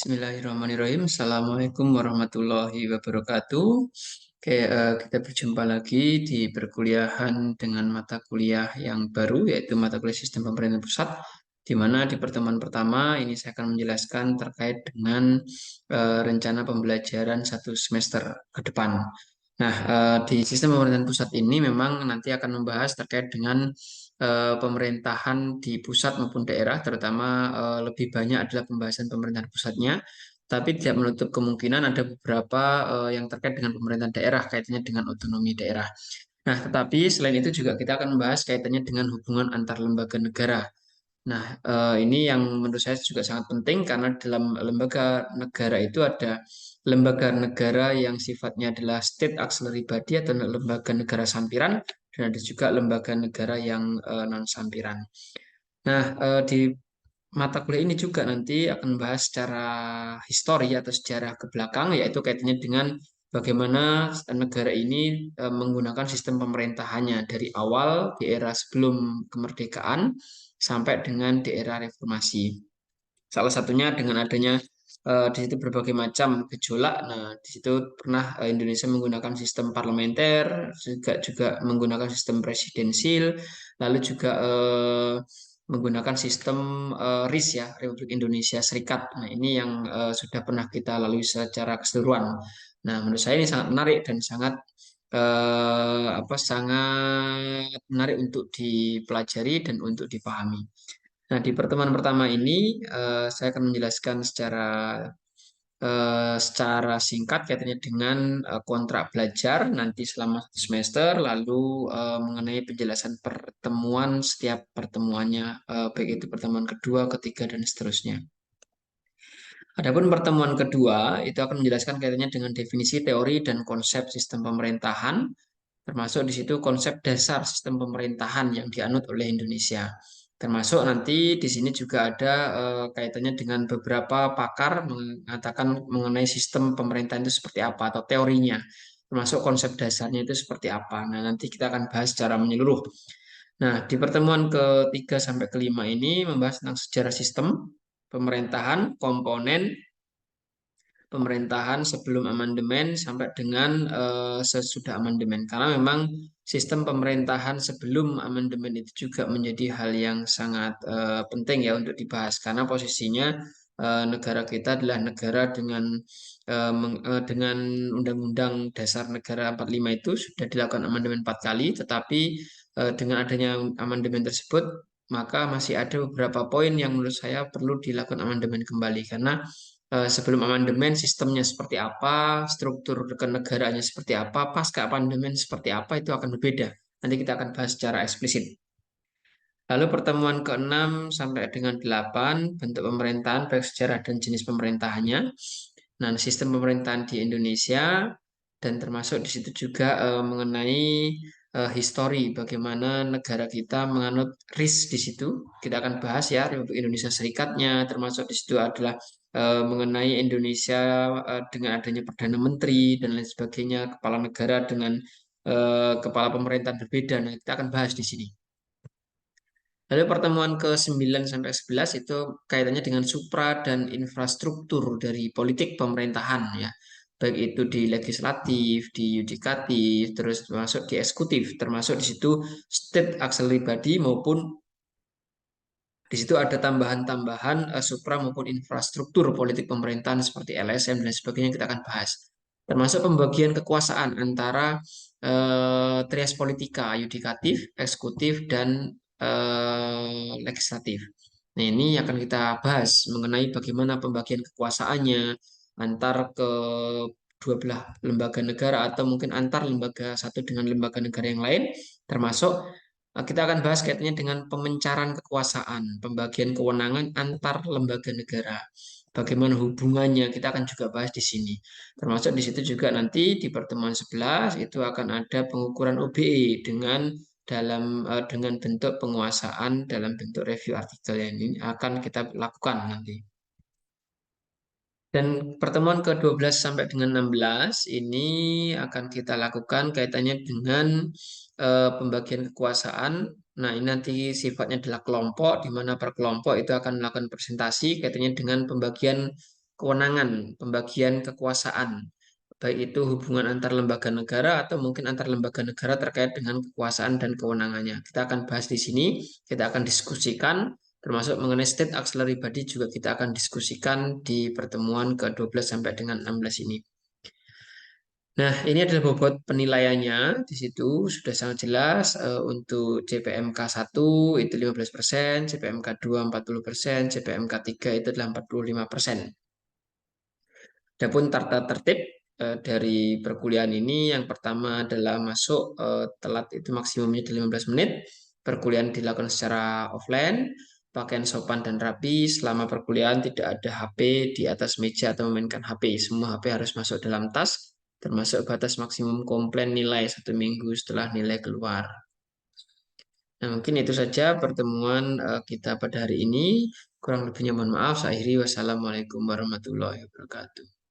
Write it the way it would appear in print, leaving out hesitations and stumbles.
Bismillahirrahmanirrahim. Assalamualaikum warahmatullahi wabarakatuh. Oke, kita berjumpa lagi di perkuliahan dengan mata kuliah yang baru, yaitu mata kuliah Sistem Pemerintahan Pusat, di mana di pertemuan pertama ini saya akan menjelaskan terkait dengan rencana pembelajaran satu semester ke depan. Nah, di Sistem Pemerintahan Pusat ini memang nanti akan membahas terkait dengan pemerintahan di pusat maupun daerah, terutama lebih banyak adalah pembahasan pemerintahan pusatnya, tapi tidak menutup kemungkinan ada beberapa yang terkait dengan pemerintahan daerah, kaitannya dengan otonomi daerah. Nah, tetapi selain itu juga kita akan membahas kaitannya dengan hubungan antar lembaga negara. Nah, ini yang menurut saya juga sangat penting karena dalam lembaga negara itu ada lembaga negara yang sifatnya adalah state auxiliary body atau lembaga negara sampiran, dan ada juga lembaga negara yang non sampiran. Nah, di mata kuliah ini juga nanti akan membahas secara histori atau sejarah ke belakang, yaitu kaitannya dengan bagaimana negara ini menggunakan sistem pemerintahannya dari awal di era sebelum kemerdekaan sampai dengan di era reformasi. Salah satunya dengan adanya di situ berbagai macam gejolak. Nah, di situ pernah Indonesia menggunakan sistem parlementer, juga menggunakan sistem presidensil, lalu juga menggunakan sistem RIS ya, Republik Indonesia Serikat. Nah, ini yang sudah pernah kita lalui secara keseluruhan. Nah, menurut saya ini sangat menarik dan sangat sangat menarik untuk dipelajari dan untuk dipahami. Nah, di pertemuan pertama ini saya akan menjelaskan secara singkat kaitannya dengan kontrak belajar nanti selama satu semester, lalu mengenai penjelasan pertemuan setiap pertemuannya, baik itu pertemuan kedua, ketiga, dan seterusnya. Adapun pertemuan kedua itu akan menjelaskan kaitannya dengan definisi teori dan konsep sistem pemerintahan, termasuk di situ konsep dasar sistem pemerintahan yang dianut oleh Indonesia. Termasuk nanti di sini juga ada kaitannya dengan beberapa pakar mengatakan mengenai sistem pemerintahan itu seperti apa atau teorinya, termasuk konsep dasarnya itu seperti apa. Nah, nanti kita akan bahas secara menyeluruh. Nah, di pertemuan ketiga sampai kelima ini membahas tentang sejarah sistem pemerintahan, komponen pemerintahan sebelum amandemen sampai dengan sesudah amandemen. Karena memang sistem pemerintahan sebelum amandemen itu juga menjadi hal yang sangat penting ya untuk dibahas karena posisinya negara kita adalah negara dengan Undang-Undang Dasar Negara 45 itu sudah dilakukan amandemen 4 kali, tetapi dengan adanya amandemen tersebut maka masih ada beberapa poin yang menurut saya perlu dilakukan amandemen kembali karena sebelum amandemen sistemnya seperti apa, struktur kenegaraannya seperti apa, pasca amandemen seperti apa itu akan berbeda. Nanti kita akan bahas secara eksplisit. Lalu pertemuan ke-6 sampai dengan 8 bentuk pemerintahan baik sejarah dan jenis pemerintahannya. Nah, sistem pemerintahan di Indonesia dan termasuk di situ juga mengenai histori bagaimana negara kita menganut RIS di situ. Kita akan bahas ya Republik Indonesia Serikatnya, termasuk di situ adalah mengenai Indonesia dengan adanya Perdana Menteri dan lain sebagainya, kepala negara dengan kepala pemerintahan berbeda. Nah, kita akan bahas di sini. Lalu pertemuan ke-9 sampai 11 itu kaitannya dengan supra dan infrastruktur dari politik pemerintahan ya. Baik itu di legislatif, di yudikatif, terus termasuk di eksekutif, termasuk di situ state auxiliary body maupun di situ ada tambahan-tambahan supra maupun infrastruktur politik pemerintahan seperti LSM dan sebagainya kita akan bahas. Termasuk pembagian kekuasaan antara trias politika, yudikatif, eksekutif, dan legislatif. Nah, ini akan kita bahas mengenai bagaimana pembagian kekuasaannya antar ke dua belah lembaga negara atau mungkin antar lembaga satu dengan lembaga negara yang lain, termasuk kita akan bahas kaitannya dengan pemencaran kekuasaan, pembagian kewenangan antar lembaga negara. Bagaimana hubungannya kita akan juga bahas di sini. Termasuk di situ juga nanti di pertemuan 11 itu akan ada pengukuran OBE dengan bentuk penguasaan dalam bentuk review artikel yang ini akan kita lakukan nanti. Dan pertemuan ke-12 sampai dengan 16 ini akan kita lakukan kaitannya dengan pembagian kekuasaan. Nah, ini nanti sifatnya adalah kelompok, di mana per kelompok itu akan melakukan presentasi kaitannya dengan pembagian kewenangan, pembagian kekuasaan, baik itu hubungan antar lembaga negara atau mungkin antar lembaga negara terkait dengan kekuasaan dan kewenangannya. Kita akan bahas di sini, kita akan diskusikan, termasuk mengenai state auxiliary body juga kita akan diskusikan di pertemuan ke-12 sampai dengan 16 ini. Nah, ini adalah bobot penilaiannya. Di situ sudah sangat jelas untuk CPMK 1 itu 15%, CPMK 2 40%, CPMK 3 itu adalah 45%. Adapun tata tertib dari perkuliahan ini yang pertama adalah masuk telat itu maksimumnya di 15 menit. Perkuliahan dilakukan secara offline, pakaian sopan dan rapi. Selama perkuliahan tidak ada HP di atas meja atau memainkan HP. Semua HP harus masuk dalam tas, termasuk batas maksimum komplain nilai 1 minggu setelah nilai keluar. Nah, mungkin itu saja pertemuan kita pada hari ini. Kurang lebihnya mohon maaf. Saya akhiri. Wassalamualaikum warahmatullahi wabarakatuh.